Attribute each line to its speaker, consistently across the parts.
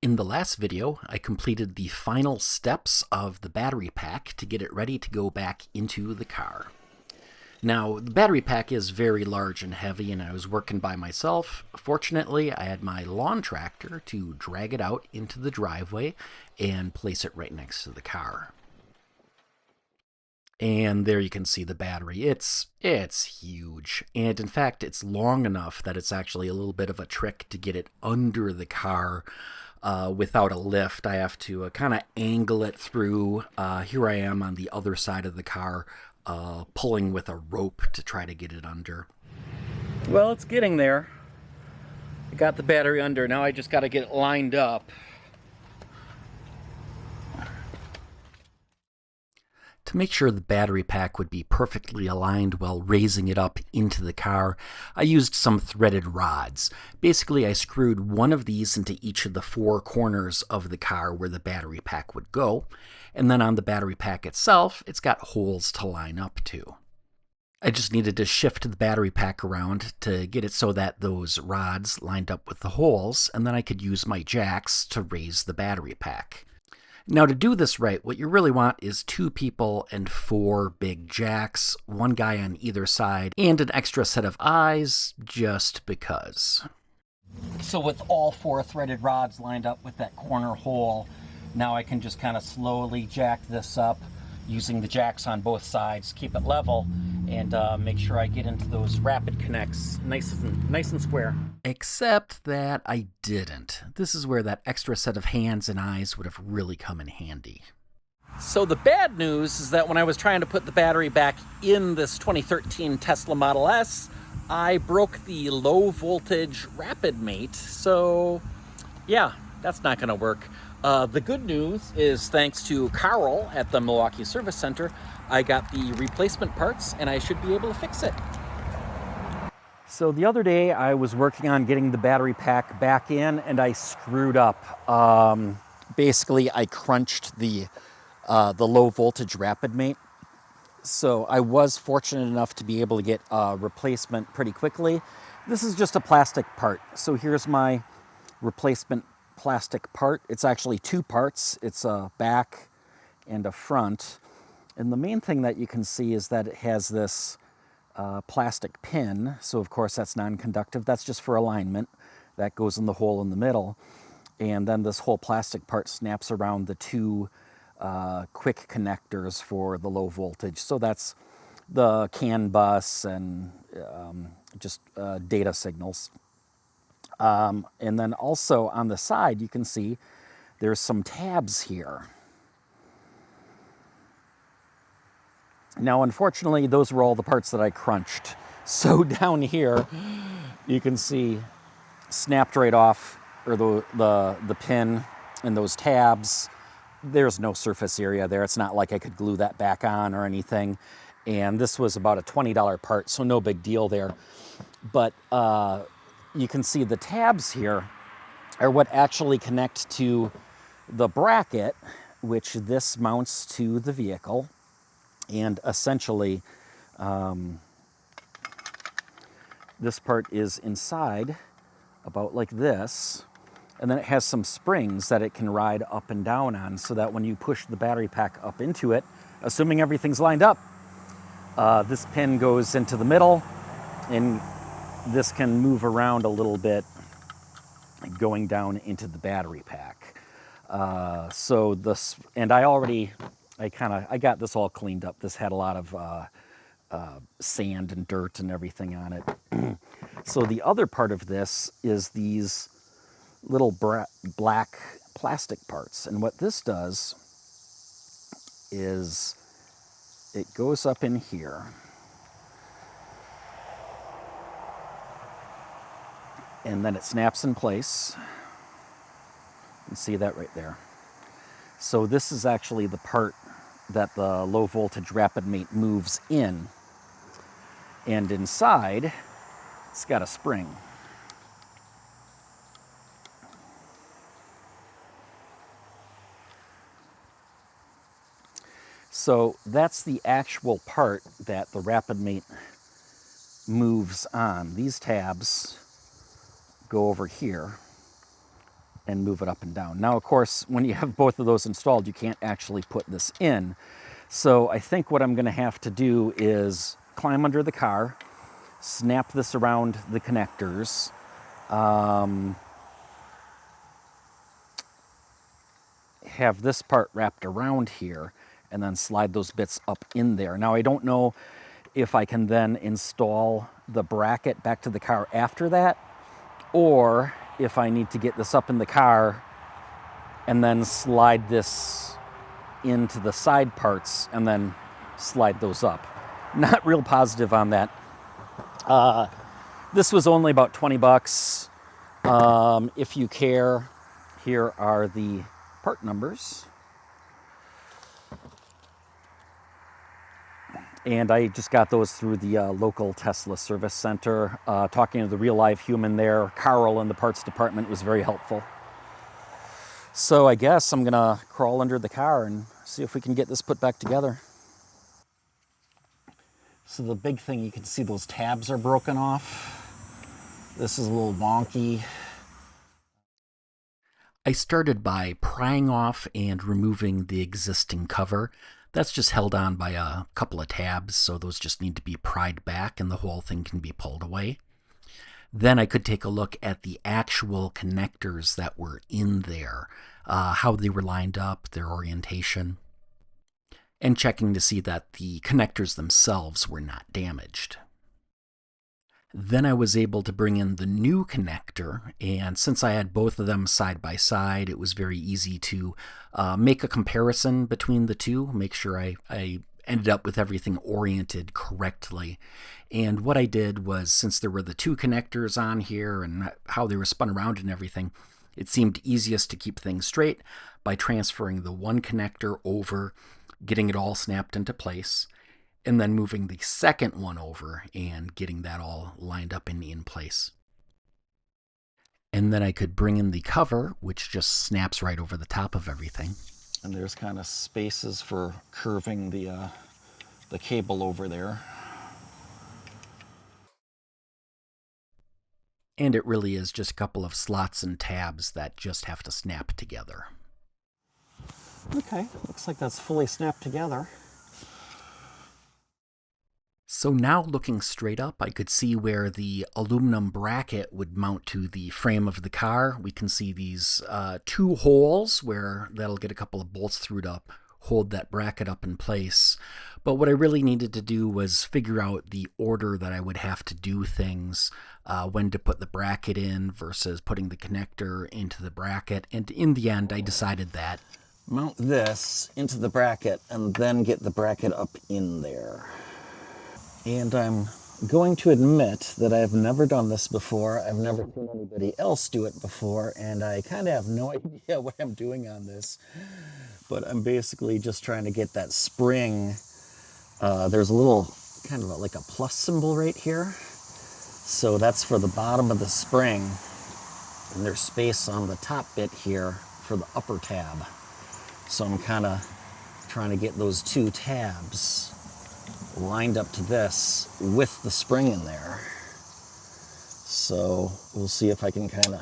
Speaker 1: In the last video, I completed the final steps of the battery pack to get it ready to go back into the car. Now, the battery pack is very large and heavy, and I was working by myself. Fortunately, I had my lawn tractor to drag it out into the driveway and place it right next to the car. And there you can see the battery. It's huge. And in fact, it's long enough that it's actually a little bit of a trick to get it under the car without a lift. I have to kind of angle it through. Here I am on the other side of the car, pulling with a rope to try to get it under. Well, it's getting there. I got the battery under. Now I just got to get it lined up. To make sure the battery pack would be perfectly aligned while raising it up into the car, I used some threaded rods. Basically, I screwed one of these into each of the four corners of the car where the battery pack would go, and then on the battery pack itself, it's got holes to line up to. I just needed to shift the battery pack around to get it so that those rods lined up with the holes, and then I could use my jacks to raise the battery pack. Now, to do this right, what you really want is 2 people and 4 big jacks, one guy on either side, and an extra set of eyes, just because. So with all 4 threaded rods lined up with that corner hole, now I can just kind of slowly jack this up using the jacks on both sides, keep it level, and make sure I get into those rapid connects nice and square. Except that I didn't. This is where that extra set of hands and eyes would have really come in handy. So the bad news is that when I was trying to put the battery back in this 2013 Tesla Model S, I broke the Low Voltage RapidMate. So yeah, that's not going to work. The good news is, thanks to Carl at the Milwaukee Service Center, I got the replacement parts and I should be able to fix it. So the other day I was working on getting the battery pack back in and I screwed up. Basically, I crunched the Low Voltage RapidMate. So I was fortunate enough to be able to get a replacement pretty quickly. This is just a plastic part. So here's my replacement plastic part. It's actually 2 parts. It's a back and a front. And the main thing that you can see is that it has this plastic pin. So of course that's non-conductive. That's just for alignment. That goes in the hole in the middle. And then this whole plastic part snaps around the 2 quick connectors for the low voltage. So that's the CAN bus and just data signals. And then also on the side, you can see there's some tabs here. Now, unfortunately, those were all the parts that I crunched. So down here, you can see snapped right off, or the pin and those tabs. There's no surface area there. It's not like I could glue that back on or anything. And this was about a $20 part, so no big deal there. But you can see the tabs here are what actually connect to the bracket, which this mounts to the vehicle. And essentially, this part is inside, about like this, and then it has some springs that it can ride up and down on, so that when you push the battery pack up into it, assuming everything's lined up, this pin goes into the middle, and this can move around a little bit going down into the battery pack. So this, and I got this all cleaned up. This had a lot of sand and dirt and everything on it. So the other part of this is these little black plastic parts. And what this does is it goes up in here. And then it snaps in place. You can see that right there. So this is actually the part that the Low Voltage RapidMate moves in. And inside, it's got a spring. So that's the actual part that the RapidMate moves on. These tabs go over here, and move it up and down. Now, of course, when you have both of those installed, you can't actually put this in. So I think what I'm going to have to do is climb under the car, snap this around the connectors, have this part wrapped around here, and then slide those bits up in there. Now, I don't know if I can then install the bracket back to the car after that, or if I need to get this up in the car and then slide this into the side parts and then slide those up. Not real positive on that. This was only about 20 bucks. If you care, here are the part numbers. And I just got those through the local Tesla service center. Talking to the real live human there, Carl in the parts department, was very helpful. So I guess I'm gonna crawl under the car and see if we can get this put back together. So the big thing, you can see those tabs are broken off. This is a little wonky. I started by prying off and removing the existing cover. That's just held on by a couple of tabs, so those just need to be pried back and the whole thing can be pulled away. Then I could take a look at the actual connectors that were in there, how they were lined up, their orientation, and checking to see that the connectors themselves were not damaged. Then I was able to bring in the new connector, and since I had both of them side by side, it was very easy to make a comparison between the two, make sure I ended up with everything oriented correctly. And what I did was, since there were the two connectors on here and how they were spun around and everything, it seemed easiest to keep things straight by transferring the one connector over, getting it all snapped into place, and then moving the second one over and getting that all lined up and in place. And then I could bring in the cover, which just snaps right over the top of everything. And there's kind of spaces for curving the cable over there. And it really is just a couple of slots and tabs that just have to snap together. Okay, looks like that's fully snapped together. So now, looking straight up, I could see where the aluminum bracket would mount to the frame of the car. We can see these two holes where that'll get a couple of bolts through to hold that bracket up in place. But what I really needed to do was figure out the order that I would have to do things, when to put the bracket in versus putting the connector into the bracket. And in the end, I decided that mount this into the bracket and then get the bracket up in there. And I'm going to admit that I've never done this before. I've never seen anybody else do it before, and I kind of have no idea what I'm doing on this. But I'm basically just trying to get that spring. There's a little kind of like a plus symbol right here. So that's for the bottom of the spring. And there's space on the top bit here for the upper tab. So I'm kind of trying to get those two tabs lined up to this with the spring in there. So we'll see if I can kind of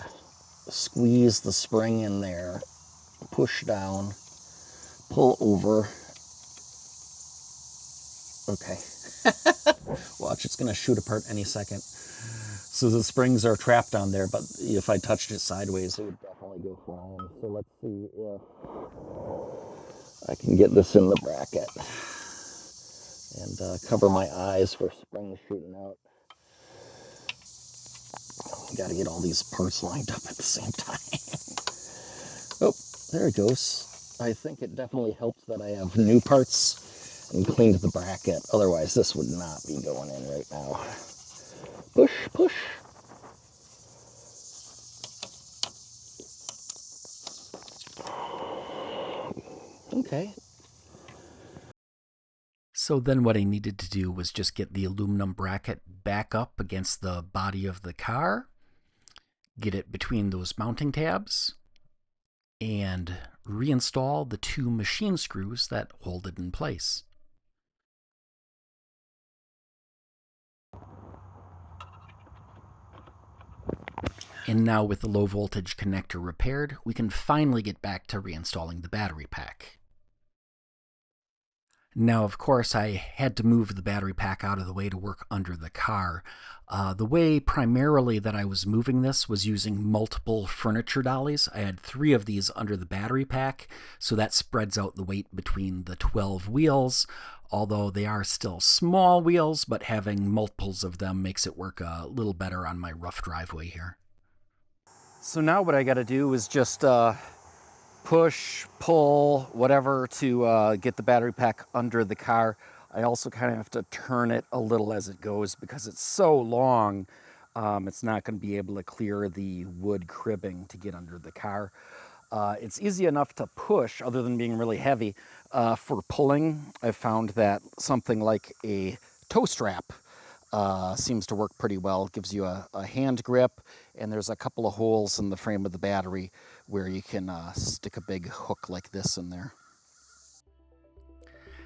Speaker 1: squeeze the spring in there, push down, pull over. Okay. Watch, it's gonna shoot apart any second. So the springs are trapped on there, but if I touched it sideways, it would definitely go flying. So let's see if I can get this in the bracket. And cover my eyes for springs shooting out. Got to get all these parts lined up at the same time. Oh, there it goes. I think it definitely helps that I have new parts and cleaned the bracket. Otherwise, this would not be going in right now. Push, push. Okay. So then what I needed to do was just get the aluminum bracket back up against the body of the car, get it between those mounting tabs, and reinstall the two machine screws that hold it in place. And now with the low voltage connector repaired, we can finally get back to reinstalling the battery pack. Now, of course, I had to move the battery pack out of the way to work under the car. The way primarily that I was moving this was using multiple furniture dollies. I had 3 of these under the battery pack, so that spreads out the weight between the 12 wheels, although they are still small wheels, but having multiples of them makes it work a little better on my rough driveway here. So now what I got to do is just push, pull, whatever to get the battery pack under the car. I also kind of have to turn it a little as it goes because it's so long. It's not going to be able to clear the wood cribbing to get under the car. It's easy enough to push other than being really heavy. For pulling, I've found that something like a toe strap seems to work pretty well. It gives you a hand grip, and there's a couple of holes in the frame of the battery where you can stick a big hook like this in there.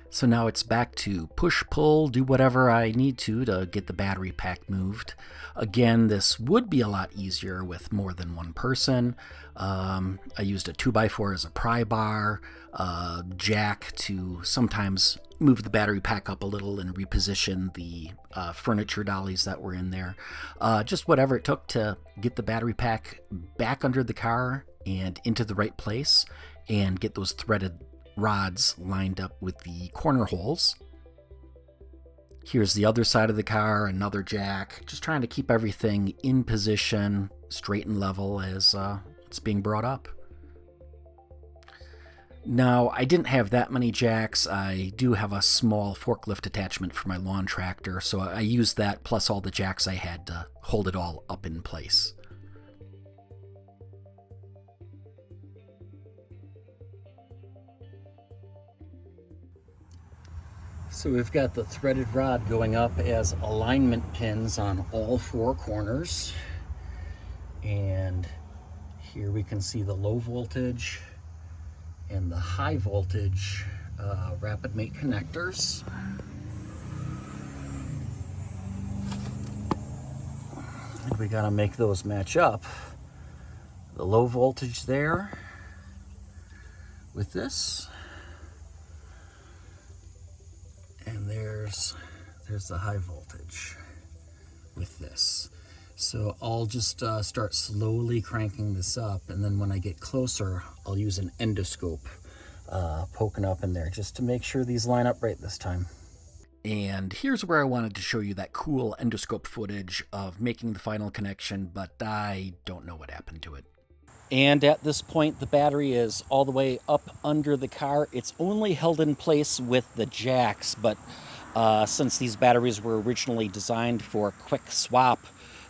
Speaker 1: So now it's back to push, pull, do whatever I need to get the battery pack moved. Again, this would be a lot easier with more than one person. I used a 2x4 as a pry bar, jack to sometimes move the battery pack up a little and reposition the furniture dollies that were in there. Just whatever it took to get the battery pack back under the car and into the right place and get those threaded rods lined up with the corner holes. Here's the other side of the car, another jack, just trying to keep everything in position, straight and level as it's being brought up. Now, I didn't have that many jacks. I do have a small forklift attachment for my lawn tractor, so I used that plus all the jacks I had to hold it all up in place. So we've got the threaded rod going up as alignment pins on all 4 corners. And here we can see the low voltage and the high voltage RapidMate connectors. And we gotta make those match up. The low voltage there with this. And there's the high voltage with this. So I'll just start slowly cranking this up, and then when I get closer, I'll use an endoscope poking up in there just to make sure these line up right this time. And here's where I wanted to show you that cool endoscope footage of making the final connection, but I don't know what happened to it. And at this point, the battery is all the way up under the car. It's only held in place with the jacks, but since these batteries were originally designed for a quick swap,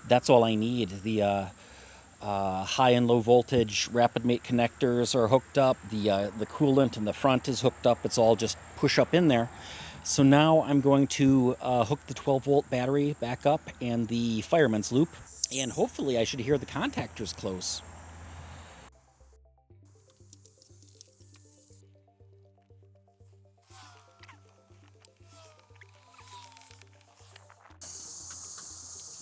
Speaker 1: that's all I need. The high and low voltage RapidMate connectors are hooked up. The coolant in the front is hooked up. It's all just push up in there. So now I'm going to hook the 12-volt battery back up and the fireman's loop, and hopefully I should hear the contactors close.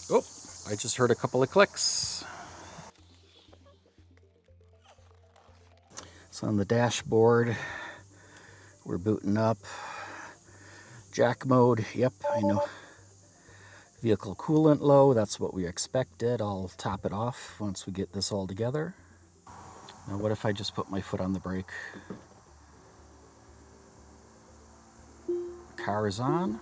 Speaker 1: Oh, I just heard a couple of clicks. So on the dashboard, we're booting up. Jack mode, yep, I know. Vehicle coolant low, that's what we expected. I'll top it off once we get this all together. Now what if I just put my foot on the brake? Car is on.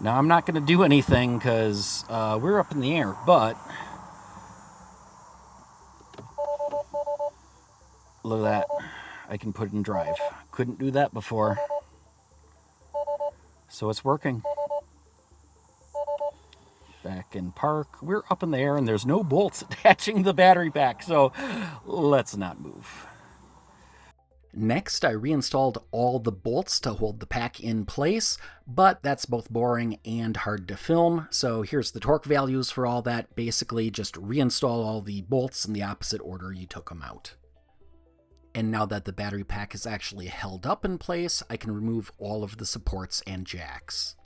Speaker 1: Now I'm not gonna do anything because we're up in the air, but look at that. I can put it in drive. Couldn't do that before. So it's working. Back in park. We're up in the air and there's no bolts attaching the battery pack, so let's not move. Next, I reinstalled all the bolts to hold the pack in place, but that's both boring and hard to film. So here's the torque values for all that. Basically, just reinstall all the bolts in the opposite order you took them out. And now that the battery pack is actually held up in place, I can remove all of the supports and jacks.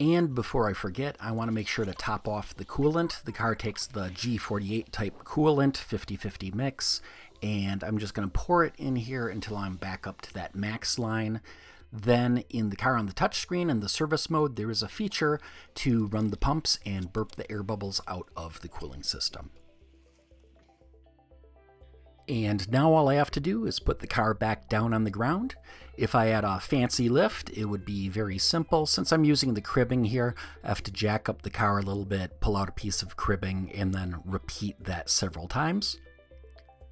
Speaker 1: And before I forget, I want to make sure to top off the coolant. The car takes the G48 type coolant, 50-50 mix, and I'm just going to pour it in here until I'm back up to that max line. Then in the car on the touchscreen in the service mode, there is a feature to run the pumps and burp the air bubbles out of the cooling system. And now all I have to do is put the car back down on the ground. If I had a fancy lift, it would be very simple. Since I'm using the cribbing here, I have to jack up the car a little bit, pull out a piece of cribbing, and then repeat that several times.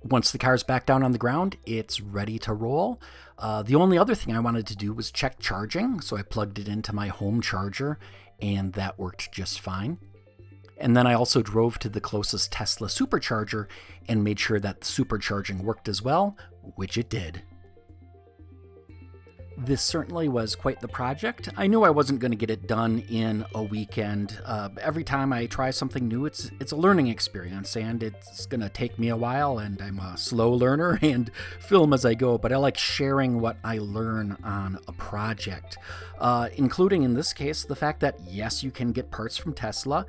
Speaker 1: Once the car's back down on the ground, it's ready to roll. The only other thing I wanted to do was check charging, so I plugged it into my home charger, and that worked just fine. And then I also drove to the closest Tesla Supercharger and made sure that the supercharging worked as well, which it did. This certainly was quite the project. I knew I wasn't going to get it done in a weekend. Every time I try something new, it's a learning experience, and it's going to take me a while, and I'm a slow learner and film as I go, but I like sharing what I learn on a project, including in this case the fact that yes, you can get parts from Tesla,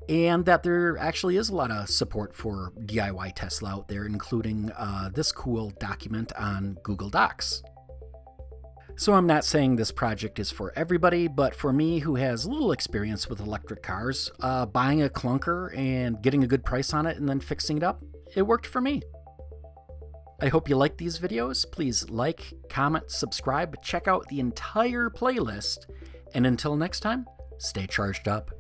Speaker 1: and that there actually is a lot of support for DIY Tesla out there, including this cool document on Google Docs. So I'm not saying this project is for everybody, but for me, who has little experience with electric cars, buying a clunker and getting a good price on it and then fixing it up, it worked for me. I hope you like these videos. Please like, comment, subscribe, check out the entire playlist, and until next time, stay charged up.